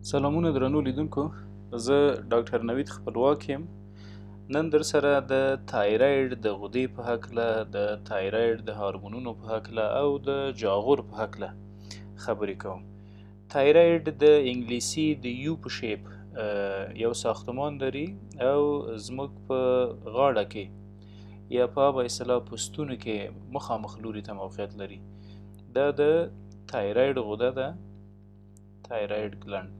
سلامونه درنو لیدونکو، زه ډاکټر نوید خپلواک یم. نن در سره د تایراید د غدې په هکله، د تایراید د هارمونونو په هکله او د جاغور په هکله خبرې کوم. تایراید د انګلیسي د یو په شیپ یو ساختمان لري او زموږ په غاړه کې یا په اصطلاح پوستونو کې مخامخ لوري ته موقعیت لري. دا د تایراید غده ده، تایراید ګلند.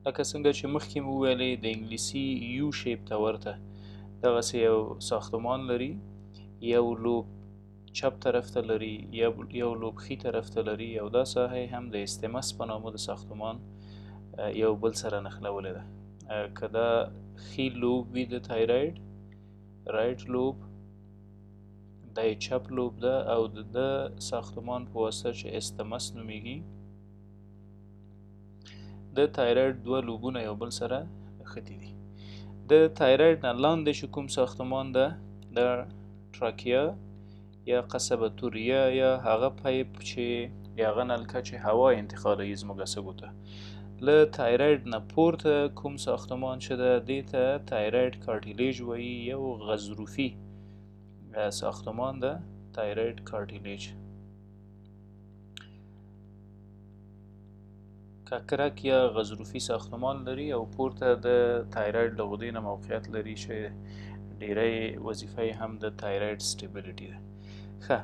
لکه څنګه چې مخکې مو ویلې د انګلیسي یو شیپ ته ورته دغسې یو ساختمان لري. یو لوب چپ طرف ته لري، یو لوب ښي طرف ته لري، او دا ساحه هم د استمس په نامه د ساختمان یو بل سره نښلولې ده. که دا ښي لوب وي د تایراید، رایټ لوب، دا یې چپ لوب ده او د ساختمان په واسطه چې استمس نومیږي، د تایراید دوه لوبونه یو بل سره نښتي دي. د تایراید نه لاندې چې کوم ساختمان ده، د تراکیا یا قصبه توریه یا هغه پایپ چې یا هغه نلکه چې هوا انتقالوي زموږ سږو ته، له تایراید نه پورته کوم ساختمان چې ده دې ته تایراید کارټیلیج وایي. یو غضروفي ساختمان ده، تایراید کارټیلیج. ککرک یا غضروفي ساختمان لري او پورته د تایراید له غدې نه موقعیت لري چې ډیری وظیفه یې هم د تایراید سټیبلیټي ده. ښه،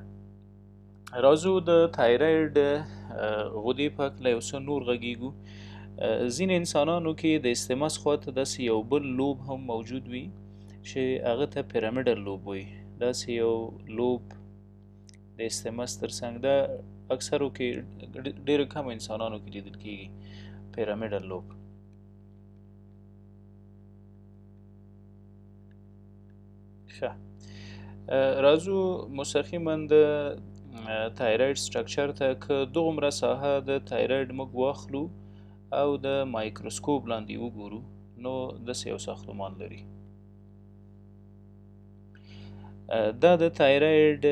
راځو د تایراید غدې په هکله یو څه نور غږیږو. ځینې انسانانو کې د استمس خواته داسې یو بل لوب هم موجود وي چې هغه ته پیرامیډل لوب وایي. داسې یو لوب د استمس تر څنګ ده، اکثرو کې ډېرو کم انسانانو کې لیدل کېږي پیرامیډل لوب. ښه، راځو مستقیما د تایراید سټرکچر ته. که دغومره ساحه د تایراید موږ واخلو او د مایکروسکوپ لاندې وګورو، نو داسې یو ساختمان لري. دا د تایراید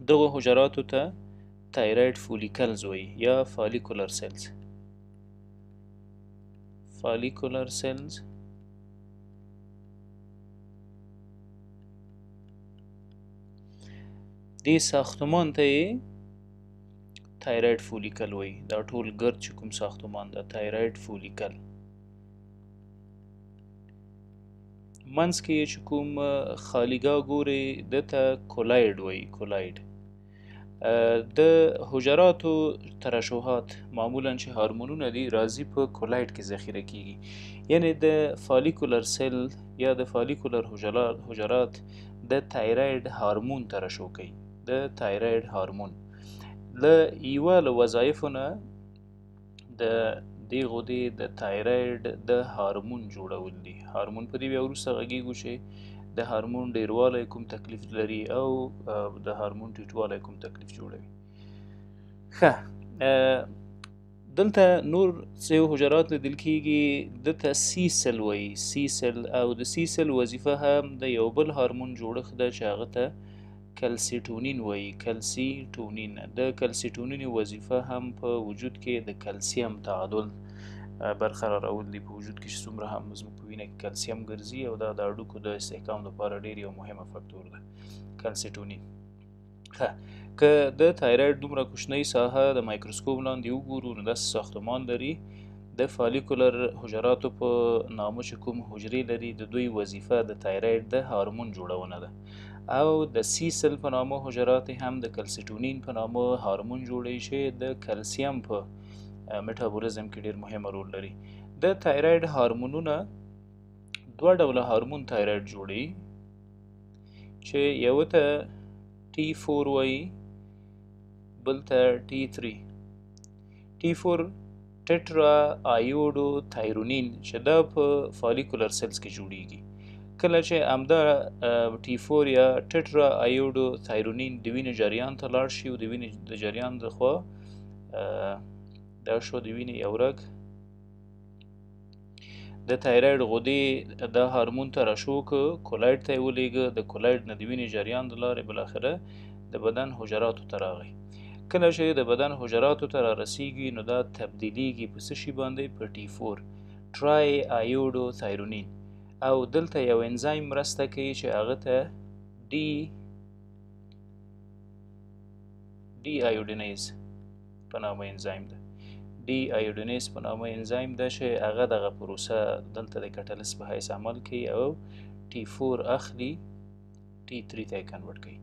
دغو حجراتو ته تایراید فولیکلز وایي یا فالیکولر سیلز. فالیکولر سیلز دې ساختمان ته یې تایراید فولیکل وایي. دا ټول ګرد چې کوم ساختمان ده تایراید فولیکل. منځ کې چې کوم خالیګاه ګورې ده ته کولاید وایي. کولاید د حجراتو ترشحات معمولا چې هارمونونه دي راځي په کولاید کې ذخیره کیږي. یعنی د فالیکولر سیل یا د فالیکولر حجرات د تایراید هارمون ترشح کوي. د تایراید هارمون له یوه له وظایفو نه د دې غدې د تایراید د هارمون جوړول دي. هارمون په دې بیا وروسته غږیږو چې د هارمون ډیروالی کوم تکلیف لري او د هارمون ټیټوالی کوم تکلیف جوړوي. ښه، دلته نور څه حجرات لیدل کېږي، دته سی سل وایي. سی سل، او د سی سل وظیفه هم د یو بل هارمون جوړښت ده چې هغه ته کلسیټونین وایي. کلسیټونین، د کلسیټونین وظیفه هم په وجود کې د کلسیم تعادل برقرارول دي. په وجود کې چې څومره هم زموږ په وینه کې کلسیم ګرځي، او دا د هډوکو د استحکام لپاره ډېر یو مهمه فکتور ده کلسیټونین. ښه، که د تایراید دومره کوچنۍ ساحه د مایکروسکوپ لاندې وګورو، نو داسې ساختمان لري. د فالیکولر حجراتو په نامه چې کوم حجرې لري، د دوی وظیفه د تایراید د هارمون جوړونه ده. او د سی سل په نامه حجرات هم د کلسیټونین په نامه هارمون جوړوي چې د کلسیم په میټابولیزم کې ډېر مهم رول لري. د تایراید هارمونونه دوه ډوله هارمون تایراید جوړوي چې یو ته T4 وایي، بل ته T3. T4 ټیټرا آیوډو تایرونین چې دا په فالیکولر سیلز کې جوړیږي. کله چې همدا T4 یا ټیټرا آیوډو تایرونین د وینې جریان ته لاړ شي او د وینې د جریان د خوا دا شو د وینې یو رګ د تایراید غدې دا هارمون ترشح که کولاید ته یې ولېږه. د کولاید نه د وینې جریان د لارې بالاخره د بدن حجراتو ته راغی. کله چې د بدن حجراتو ته رارسیږي نو دا تبدیلیږي په څه شي باندې؟ په T4 ټرای ایوډو تایرونین، او دلته یو انزایم مرسته کوي چې هغه ته ډي ایوډینیز په نامه انزایم ده. ډي ایوډینیز په نامه انزایم ده چې هغه دغه پروسه دلته د کټلیس په حیث عمل کوي او T4 اخلي T3 ته کنورټ کوي.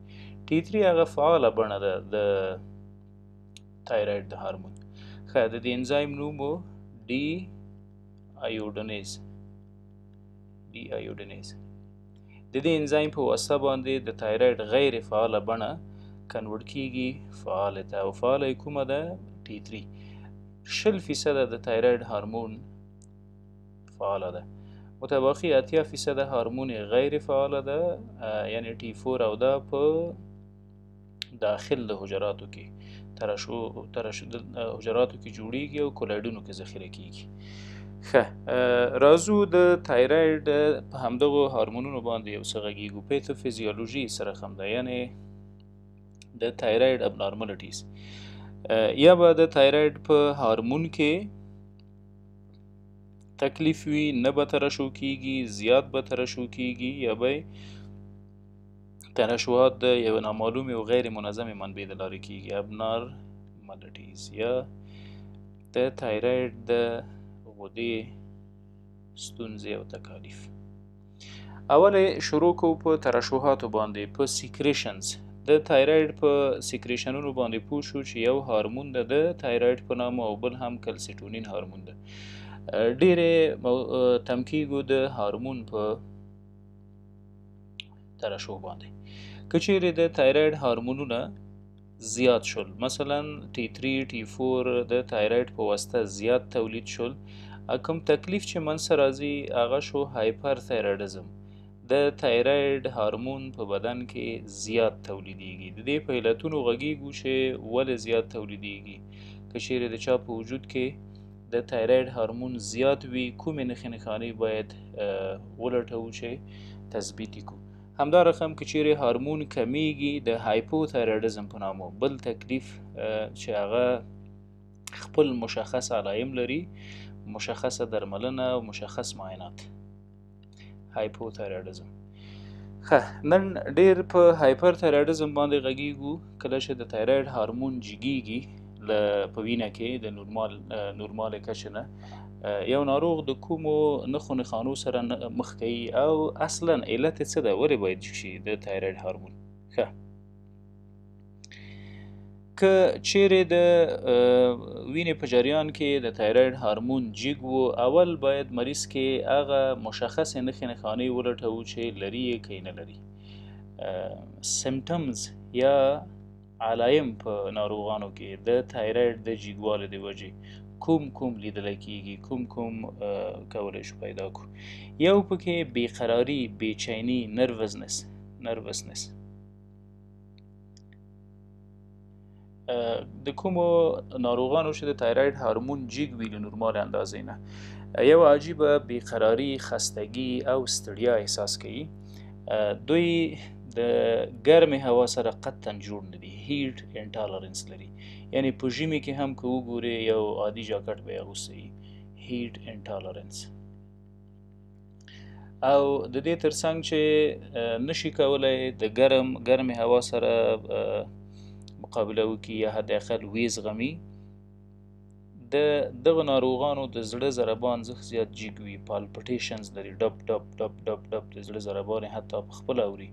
T3 هغه فعاله بڼه ده د تایراید د هارمون. ښه، د دې انزایم نوم و ډي ایوډینیز. د دې انزایم په واسطه باندې د تایراید غیر فعاله بڼه کنورټ کیږي فعاله ته، او فعاله کومه ده؟ T3. 20% د تایراید هارمون فعاله ده، متبقي 80% هارمون غیر فعاله ده، یعنی T4، او دا په داخل د حجراتو کې ترشح حجراتو کې جوړیږي او کولایډونو کې ذخیره کیږي. ښه، راځو د تایراید په همدغو هارمونونو باندې یو څه غږیږو. پیتوفیزیولوژي سره هم ده، یعنی د تایراید ابنارمالیټیز. یا به د تایراید په هارمون کې تکلیف وي، نه به ترشح کیږي، زیات به ترشح کیږي، یا به ترشحات د یو نامعلومې او غیر منظمې منبع د لارې کیږي. ابنارمالیټیز یا د تایراید د غدې ستونزې او تکالیف. اول شروع کو په ترشحاتو باندې، په سیکریشنز. د تایراید په سیکریشنونو باندې پوه شو چې یو هارمون ده د تایراید په نامه، او بل هم کلسیټونین هارمون ده. ډېرې تم کیږو د هارمون په ترشح باندې. که چیرې د تایراید هارمونونه زیات شول، مثلا T3 T4 د تایراید په واسطه زیات تولید شول، کوم تکلیف چې منځته راځي هغه شو هایپر تایرایډزم. د تایراید هارمون په بدن کې زیات تولیدیږي. د دې په علتونو غږیږو چې ولې زیات تولیدیږي. که چیرې د چا په وجود کې د تایراید هارمون زیات وي، کومې نښې نښانې باید ولټوو چې تثبیت کړو. همدا رقم که چیرې هارمون کمیږي، د هایپو تایرایډزم په نامه بل تکلیف چې هغه خپل مشخص علایم لري، مشخصه درملنه او مشخص معاینات. هایپو تایرایډزم. ښه، نن ډیر په هایپر تایرایډزم باندې غږیږو. کله چې د تایراید هارمون جګیږي په وینه کې د نورمال کچې نه، یو ناروغ د کومو نښو نښانو سره مخ کوي، او اصلا علت څه ده؟ ولې باید جګ شي د تایراید هارمون؟ ښه، که چیرې د وینې په جریان کې د تایراید هارمون جګ و، اول باید مریض کې هغه مشخصې نښې نښانې ولټوو چې لري یې که نه لري. سمټمز یا علایم په ناروغانو کې د تایراید د جګوالي د وجې کوم لیدلی کیږي، کوم کولی شو پیدا کو. یو پکې بیقراري، بیچیني، نروسنس. د کومو ناروغانو چې د تایراید هارمون جګ وي له نورمال اندازې نه، یو عجیبه بیقراري، خستګي او ستړیا احساس کوي. دوی د ګرمې هوا سره قطعا جوړ نه دي، هیټ انټالرنس لري، یعنی په ژمي کې هم که وګورې یو عادي جاکټ به یې اغوستی، هیټ انټالرنس. او د دې ترڅنګ چې نشي کولی د ګرمې هوا سره مقابله وکړي یا حد اقل ویې زغمي، د دغه ناروغانو د زړه ضربان زیات جګ وي، پالپټیشنز لري، ډب ډب ډب ډب ډب د زړه ضربان حتی په خپله اوري.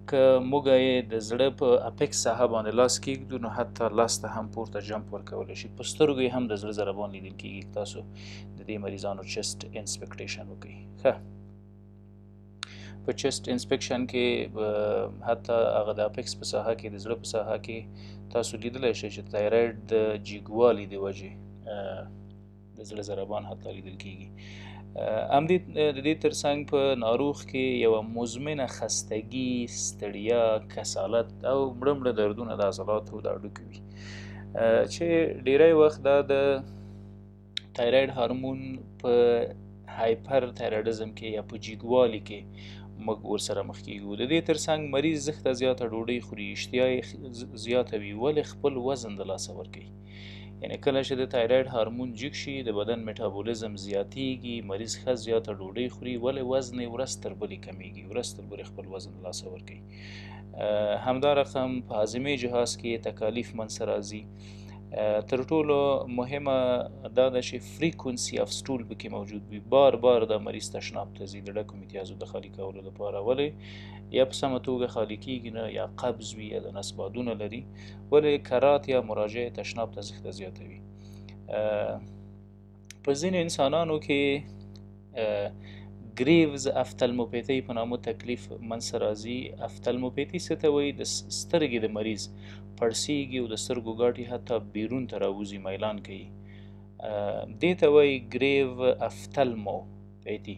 که موږ یې د زړه په اپیکس ساحه باندې لاس کیږدو نو حتی لاس ته هم پورته جمپ ورکولی شي. په سترګو یې هم د زړه ضربان لیدل کیږي. تاسو د دې مریضانو چست انسپکټیشن وکړئ. ښه، په چست انسپکشن کې حتی هغه د اپیکس په ساحه کې، د زړه په ساحه کې تاسو لیدلی شئ چې تایراید د جګوالي د وجې د زړه ضربان حتی لیدل کیږي. د دې ترڅنګ په ناروغ کې یوه مزمنه خستګي، ستړیا، کسالت او مړه دردونه د عضلاتو د هډوکو وي، چې ډیری وخت دا د تایراید هارمون په هایپر تایرایډزم کې یا په جګوالي کې موږ ورسره مخ کیږو. د دې ترڅنګ مریض زښته زیاته ډوډۍ خوري، اشتها یې زیاته وي، ولې خپل وزن د لاسه ورکوي. یعنې کله چې د تایراید هارمون جګ شي د بدن میټابولیزم زیاتیږي، مریض ښه زیاته ډوډۍ خوري، ولې وزن یې ورځ تر بلې کمیږي، ورځ تر بلې خپل وزن د لاسه ورکوي. همدا رقم په هاضمې جهاز کې تکالیف منځته راځي. تر ټولو مهمه دا ده چې فریکونسي اف سټول پکې موجود وي، بار بار دا مریض تشناب ته ځي د ډکو امتیازو د خالي کولو لپاره، ولې یا په سمه توګه خالي کیږي نه، یا قبض وي، یا د نس بادونه لري، ولې کرات یا مراجعه تشناب ته زښته زیاتوي. په ځینې انسانانو کې ګریوز افتالموپیتي په نامه تکلیف منځته راځي. افتالموپیتي څه ته وایي؟ د سترګې د مریض پړسیږي او د سترګو ګاټې حتی بیرون ته راوځي، میلان کوي. دې ته وایي ګریو افتالموپیتي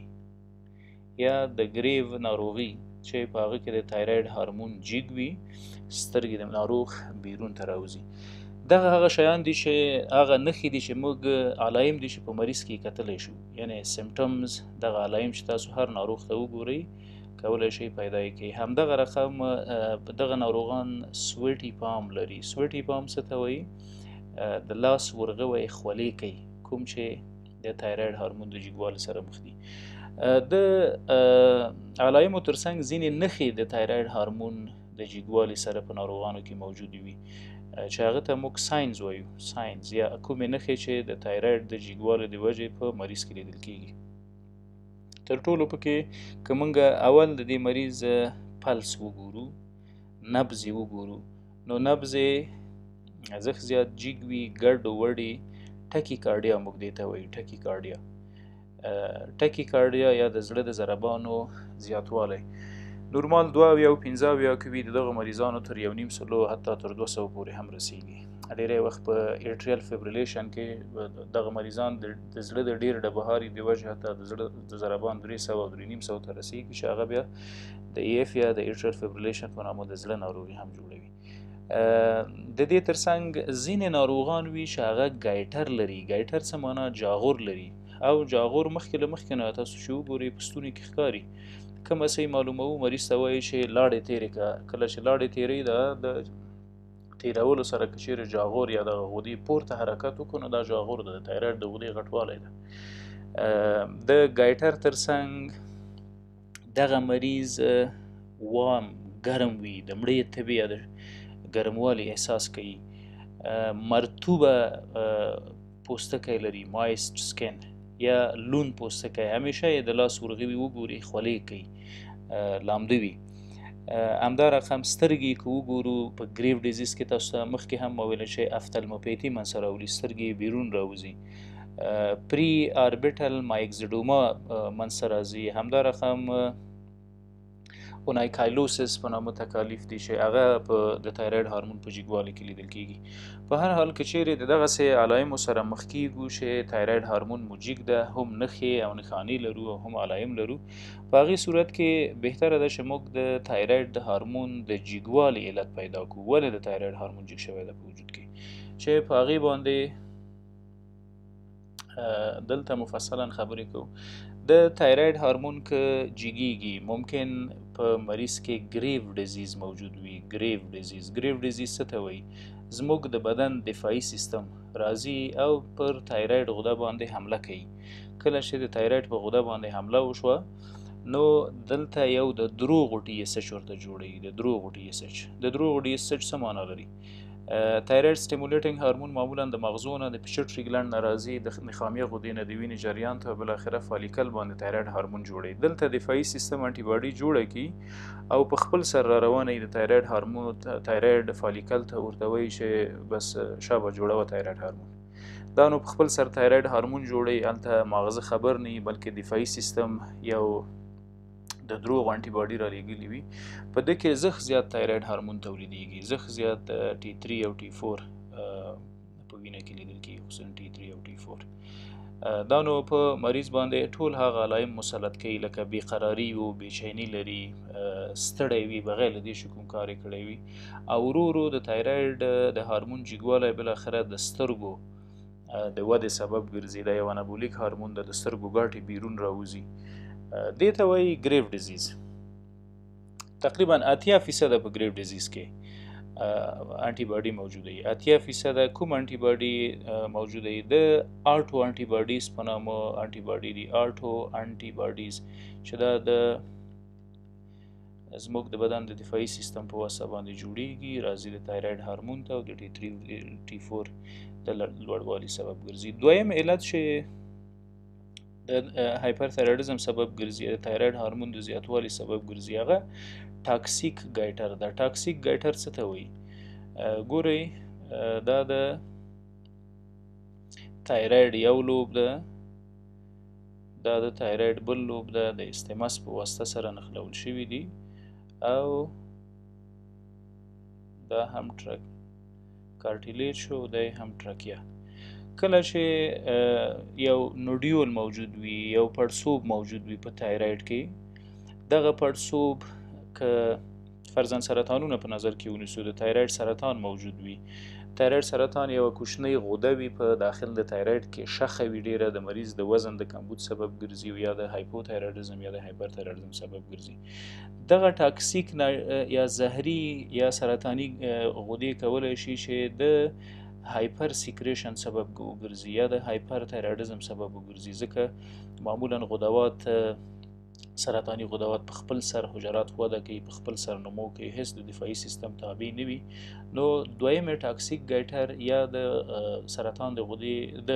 یا د ګریو ناروغي، چې په هغه کې د تایراید هارمون جګ وي، سترګې د ناروغ بیرون ته راوځي. دغه هغه شیان دي چې هغه نښې دي چې موږ علایم دي چې په مریض کې کتلی شو، یعنې سیمټمز، دغه علایم چې تاسو هر ناروغ ته وګورئ کولی شي پیدا یې کړي. همدغه رقم دغه ناروغان سویټي پام لري. سویټي پام څه ته وایي؟ د لاس ورغوی خولې کوي، کوم چې د تایراید هارمون د جګوالي سره مخ دي. د علایمو ترڅنګ ځینې نښې د تایراید هارمون د جګوالي سره په ناروغانو کې موجود وي، چې هغه ته موږ ساینز وایو، ساینز یا کومې نښې چې د تایراید د جګوالي د وجې په مریض کې لیدل کېږي. تر ټولو پکې که موږ اول د دې مریض پلس وګورو، نبض یې وګورو، نو نبض یې زښت زیات جګ وي، ګډ وډې، ټکی کارډیا موږ دې ته وایو، ټکی کارډیا. ټکی کارډیا یا د زړه د ضربانو زیاتوالی نورمال 2 او 15 کې وي، د دغه مریضانو تر 1.5 حتی تر 200 پورې هم رسیږي. ډېری وخت په ایټریل فیبریلیشن کې دغه مریضان د زړه د ډېر ډبهاري د وجې حتی د زړه د ضربان 300 او 350 ته رسیږي، چې هغه بیا د ای اف یا د ایټریل فیبریلیشن په نامه د زړه ناروغي هم جوړوي. د دې ترڅنګ ځینې ناروغان وي چې هغه ګایټر لري. ګایټر څه معنا؟ جاغور لري، او جاغور مخکې له مخکې نه تاسو چې وګورئ په ستوني کې ښکاري. کومه څه معلوموو؟ مریض ته وایي چې لاړې تېرې کړه. کله چې لاړې تېرې د تېرولو سره که چېرې جاغور یا دغه غدې پورته حرکت وکړو، نو دا جاغور د تایراید د غدې غټوالی ده. د ګایټر ترڅنګ دغه مریض وام ګرم وي، د مړې تبې یا د ګرموالي احساس کوي، مرطوبه پوستکی لري، مایسټ سکن یا لون پوستکی، همیشه یې د لاس ورغوي وګوري خولې کوي، لامده وي. همدا رقم سترګې که وګورو په ګریو ډیزیز کې تاسو ته مخکې هم ویل چې افتالموپیتي منځته راولي، سترګې بیرون راوځي. پری آربیټل مایکزیډوما منځته راځي. همدا رقم اونایکایلوسس په نامه تکالیف دي چې هغه په د تایراید هارمون په جګوالي کې لیدل کېږي. په هر حال که چیرې د دغسې علایمو سره مخ کېږو چې تایراید هارمون مو جګ ده، هم نښې او نښانې لرو او هم علایم لرو، په هغې صورت کې بهتره ده چې موږ د تایراید د هارمون د جګوالي علت پیدا کړو، ولې د تایراید هارمون جګ شوی ده په وجود کې، چې په هغې باندې دلته مفصلا خبرې کوو. د تایراید هارمون که جګیږي ممکن په مریض کې ګریو ډیزیز موجود وي. ګریو ډیزیز څه ته وایي؟ زموږ د بدن دفاعي سیستم راځي او پر تایراید غده باندې حمله کوي. کله چې د تایراید په غده باندې حمله وشوه، نو دلته یو د دروغو ټي اس اچ ورته جوړوي. د دروغو ټي اس اچ څه معنا لري؟ تایراید سټیمولیټینګ هارمون معمولا د مغزو نه، د پیچټري ګلند نه راځي، د نخامیه غدې نه د وینې جریان ته بالاخره فالیکل باندې تایراید هارمون جوړوي. دلته دفاعي سیستم انټي باډي جوړه کړي او په خپل سر را روانه د تایراید هارمون تایراید فالیکل ته ورته وایي چې بس شابه جوړوه تایراید هارمون. دا نو په خپل سر تایراید هارمون جوړوي، هلته ماغزه خبر نه وي، بلکې دفاعي سیستم یو د دروغ انټي باډي را لېږلي وي. په دې کې زښت زیات تایراید هارمون تولیدېږي، زښت زیات T3 او T4 په وینه کې لیدل کېږي، خصوصا T3 او T4. دا نو په مریض باندې ټول هغه علایم مسلط کوي، لکه بېقراري و، بېچیني لري، ستړی وي، بغیر له دې چې کوم کار یې کړی وي، او ورو ورو د تایراید د هارمون جګوالی بالاخره د سترګو د ودې سبب ګرځي. دا یو انابولیک هارمون د سترګو ګاټې بیرون راوځي. دې ته وایي ګریو ډیزیز. تقریبا 80% په ګریو ډیزیز کې انټي باډي موجوده وي. 80% کوم انټي باډي موجوده وي؟ د آټو انټي باډیز په نامه انټي باډي دي. آټو انټي باډیز چې دا د زموږ د بدن د دفاعي سیستم په واسطه باندې جوړیږي، راځي د تایراید هارمون ته او د T3 T4 د لوړوالي سبب ګرځي. دویم علت چې د هایپرثایرایډیزم سبب ګرځي، د تایراید هارمون د زیاتوالي سبب ګرځي، هغه ټاکسیک ګایټر ده. ټاکسیک ګایټر څه ته وایي؟ ګورئ دا د تایراید یو لوب ده، دا د تایراید بل لوب ده، د استماس په واسطه سره نښلول شوي دي او دا هم کارټیلیج شو، دا هم ټرکیه. کله چې یو نوډیول موجود وي، یو پړسوب موجود وي په تایراید کې، دغه پړسوب که فرضاً سرطانونه په نظر کې ونیسو، د تایراید سرطان موجود وي، تایراید سرطان یو کوچنۍ غده وي په داخل د تایراید کې، شخه وي ډیره، د مریض د وزن د کمبود سبب ګرځي او یا د هایپوتایرایډیزم یا د هایپرتایرایډیزم سبب ګرځي. دغه ټاکسیک یا زهري یا سرطاني غدې کولی شي چې د هایپر سیکریشن سبب وګرځي یا د هایپرتایرایډیزم سبب وګرځي، ځکه معمولا غدوات سرطاني غدوات په خپل سر حجرات وده کوي، په خپل سر نمو کوي، هیڅ د دفاعي سیستم تابع نه وي. نو دویم ټاکسیک ګایټر یا د سرطان د غدې د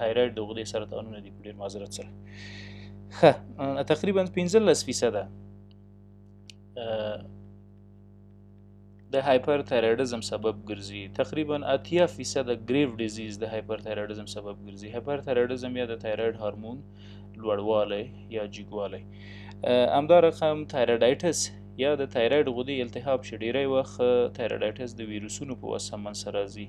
تایراید د غدې سرطانونه دي په ډېر معذرت سره. ښه تقریبا 15% د هایپرتایرایډیزم سبب ګرځي، تقریبا 80% ګریو ډیزیز د هایپرتایرایډیزم سبب ګرځي. هایپرتایرایډیزم یا د تایراید هارمون لوړوالی یا جګوالی. همدا رقم تایرایډایټس یا د تایراید غدې التهاب چې ډیری وخت تایرایډایټس د ویروسونو په واسطه منځته راځي،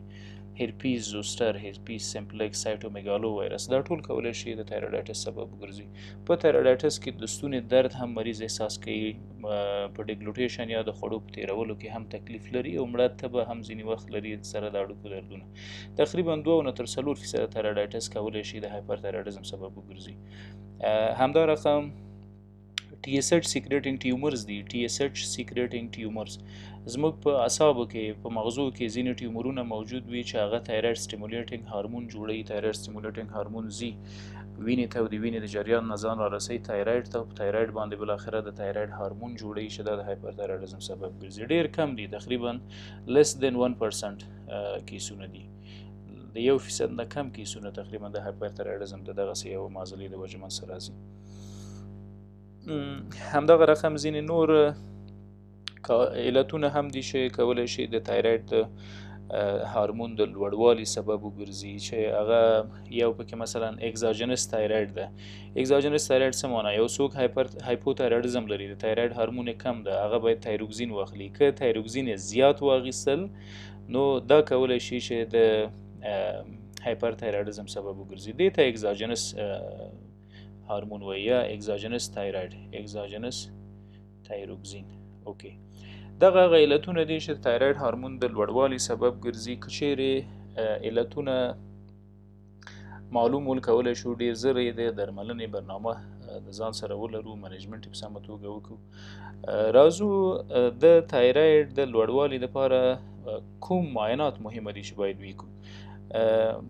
هرپیز زوستر، هرپیز سمپلکس، سایټومیګالو وایرس، دا ټول کولی شي د تایرایډایټس سبب وګرځي. په تایرایډایټس کې د ستوني درد هم مریض احساس کوي، په ډیګلوټیشن یا د خوړو په تیرولو کې هم تکلیف لري او مړه تبه هم ځینې وخت لري سره د اړوکو دردونه. تقریبا 2 تر 4% تایرایډایټس کولی شي د هایپرتایرایډیزم سبب وګرځي. همدا رقم TSH سیکریټینګ ټیومرز دي. TSH سیکریټینګ ټیومرز زموږ په اعصابو کې، په مغزو کې ځینې ټیومرونه موجود وي چې هغه تایراید سټیمولیټینګ هارمون جوړوي. تایراید سټیمولیټینګ هارمون زی وینې ته او د وینې د جریان نه ځان رارسوي تایراید ته، په تایراید باندې بالاخره د تایراید هارمون جوړوي چې دا د هایپرتایرایډیزم سبب ګرځي. ډیر کم دي، تقریبا less than 1% کیسونه دي، د 1% نه کم کیسونه تقریبا د هایپرتایرایډیزم د دغسې یو معضلې د وجې منځته راځي. همدغه رقم ځینې نور علتونه هم دي چې کولی شي د تایراید د هارمون د لوړوالي سبب وګرځي، چې هغه یو پکې مثلا اگزاجنس تایراید ده. اگزاجنس تایراید څه معنی؟ یو څوک هایپوتایرایډیزم لري، د تایراید هارمون کم ده، هغه باید تایروکسین واخلي. که تایروکسین زیات واخیستل نو دا کولی شي چې د هایپرتایرایډیزم سبب وګرځي. دې ته اگزاجنس هارمون وایي یا اگزاجنس تایراید، اگزاجنس تایروکسین. اوکې، دغه هغه علتونه دي چې تایراید هارمون د لوړوالي سبب ګرځي. که چیرې علتونه معلوم ول کولی شو، ډېر زر یې د درملنې برنامه د ځان سره ولرو، منیجمنټ یې په سمه توګه وکړو. راځو د تایراید د لوړوالي لپاره کوم معاینات مهمه دي چې باید وکړو.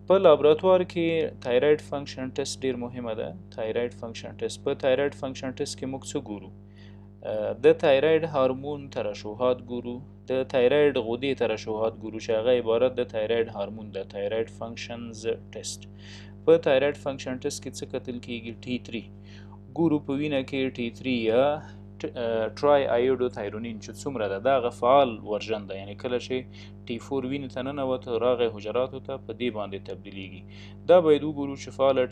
په لابراتوار کې تایراید فنکشن ټیسټ ډیر مهمه ده. تایراید فنکشن ټیسټ، په تایراید فنکشن ټیسټ کې موږ څه ګورو؟ د تایراید هارمون ترشحات ګورو، د تایراید غدې ترشحات ګورو چې هغه عبارت د تایراید هارمون د تایراید فنکشنز ټیسټ. په تایراید فنکشن ټیسټ کې څه کتل کیږي؟ T3 ګورو، په وینه کې T3 یا ټرای ایوډو تایرونین چې څومره ده، دا هغه فعال ورژن ده، یعنی کله چې T4 وینې ته ننوته راغی حجراتو ته په دې باندې تبدیلیږي. دا باید وګورو چې فعاله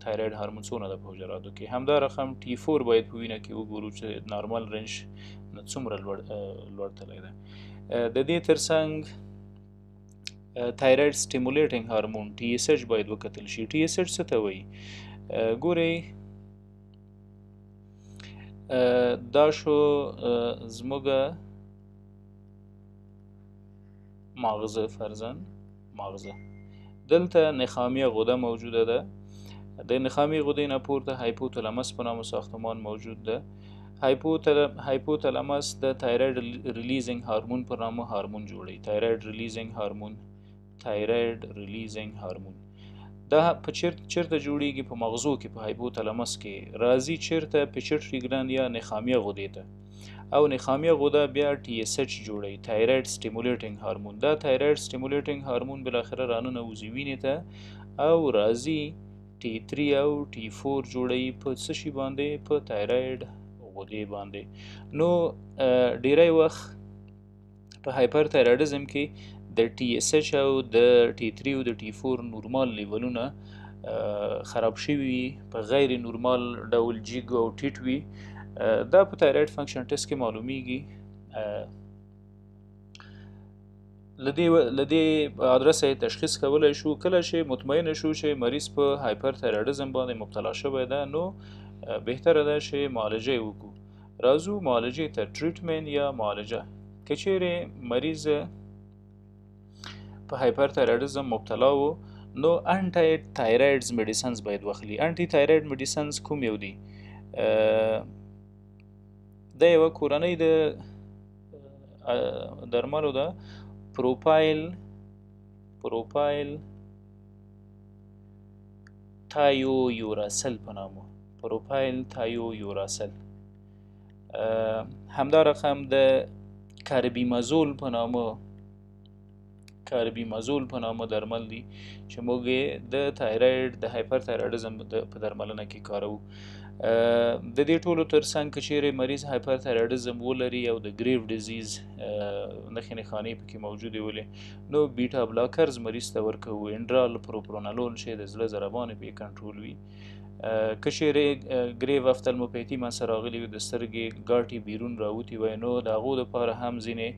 تایراید هارمون څونه ده په حجراتو کې. همدا رقم T4 باید په وینه کې وګورو چې نارمل رنج نه څومره لوړ تللی ده. د دې ترڅنګ تایراید سټیمولیټینګ هارمون TSH باید وکتل شي. TSH څه ته وایي؟ ګورئ دا شو زموږ ماغزه، فرضاً ماغزه، دلته نخامیه غده موجوده ده. د نخامیه غدې نه پورته هایپوتالاموس په نامه ساختمان موجود ده. هایپوتلاماس د تایراید ریلیزینګ هارمون په نامه هارمون جوړوي. تایراید ریلیزینګ هارمون دا په چیرته جوړیږي؟ په مغزو کې، په هایپوتلاماس کې راځي. چیرته؟ پیچټري ګلاند یا نخامیه غدې ته، او نخامیه غده بیا TSH جوړوي، تایراید سټیمولیټینګ هارمون. دا تایراید سټیمولیټینګ هارمون بالاخره راننوځي وینې ته او راځي T3 او T4 جوړوي. په څه شي باندې؟ په تایراید غدې باندې. نو ډیری وخت په هایپر تایرایډزم کې د TSH او د T3 او د T4 نورمال لیولونه خراب شوي وي، په غیر نورمال ډول جګ او ټیټ وي. دا په تایراید فنکشن ټیسټ کې معلومیږي. لدې ادرسه تشخیص کولای شو کله چې مطمئن شو چې مریض په هایپر تایرایډزم باندې مبتلا شوی ده. نو بهتره ده چې معالجه وکړو. راځو معالجه ته، ټریټمنټ یا معالجه. که چیرې مریض په هایپر تایرایډزم مبتلا و، نو انټي تایرایډز میډیسنز باید واخلي. انټي تایرایډ میډیسنز کوم یو دي؟ د یو کورنۍ د درملو ده، پروپایل تایو یوراسل په نامه، پروپایل تایو یوراسل. همدا رقم د کاربیمازول په نامه درمل دي چې موږ د تایراید د هایپر تایرایډزم په درملنه کې کاروو. د دې ټولو ترڅنګ که چیرې مریض هایپر تایرایډزم ولري او د ګریو ډیزیز نښې نښانې پکې موجودې ولې، نو بیټا بلاکرز مریض ته ورکوو، انډرال پروپرونالول چې د زړه ضربان پې کنټرول وي. که چیرې ګریو افتالموپیتي منځته راغلي وي، د سترګې ګاټې بیرون راوتي وي، نو د هغو دپاره هم ځینې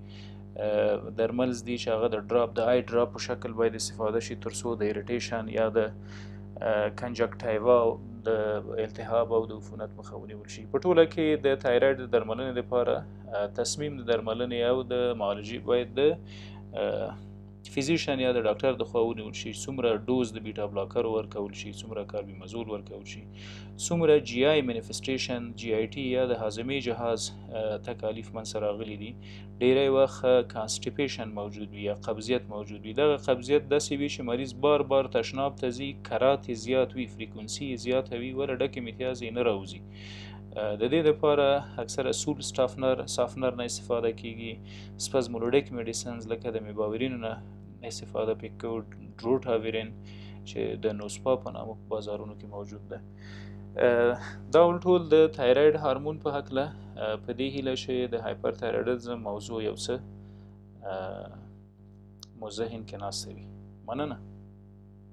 درملز دي چې هغه د ډراپ، د آی ډراپ په شکل باید استفاده شي ترڅو د ایریټیشن یا د کنجکټیوا د التهاب او د عفونت مخه ونیول شي. په ټوله کې د تایراید د درملنې لپاره تصمیم د درملنې او د معالجې باید د فیزیشن یا د ډاکټر د خوا ونیول شي. څومره ډوز د بیټا بلاکر ورکول شي، څومره کاربیمازول ورکول شي، څومره جی آی مینیفیسټیشن GIT یا د هاضمې جهاز تکالیف منځته راغلي دي. ډیری وخت کانسټیپیشن موجود وي یا قبضیت موجود وي. دغه قبضیت داسې وي چې مریض بار بار تشناب ته ځي، کرات یې زیات وي، فریکونسي یې زیاته وي، وله ډکې امتیاز یې نه راوځي. د دې لپاره اکثره سول سافنر نه استفاده کیږي، سپزمولوډیک میډیسنز لکه د میباورین نه استفاده پکې کوو، ډروټاویرین چې د نوسپا په نامه په بازارونو کې موجود ده. دا ټول د تایراید هارمون په هکله. په دې هیله چې د هایپر تایرایډزم موضوع یو څه مو ذهن کې ناسته وي. مننه.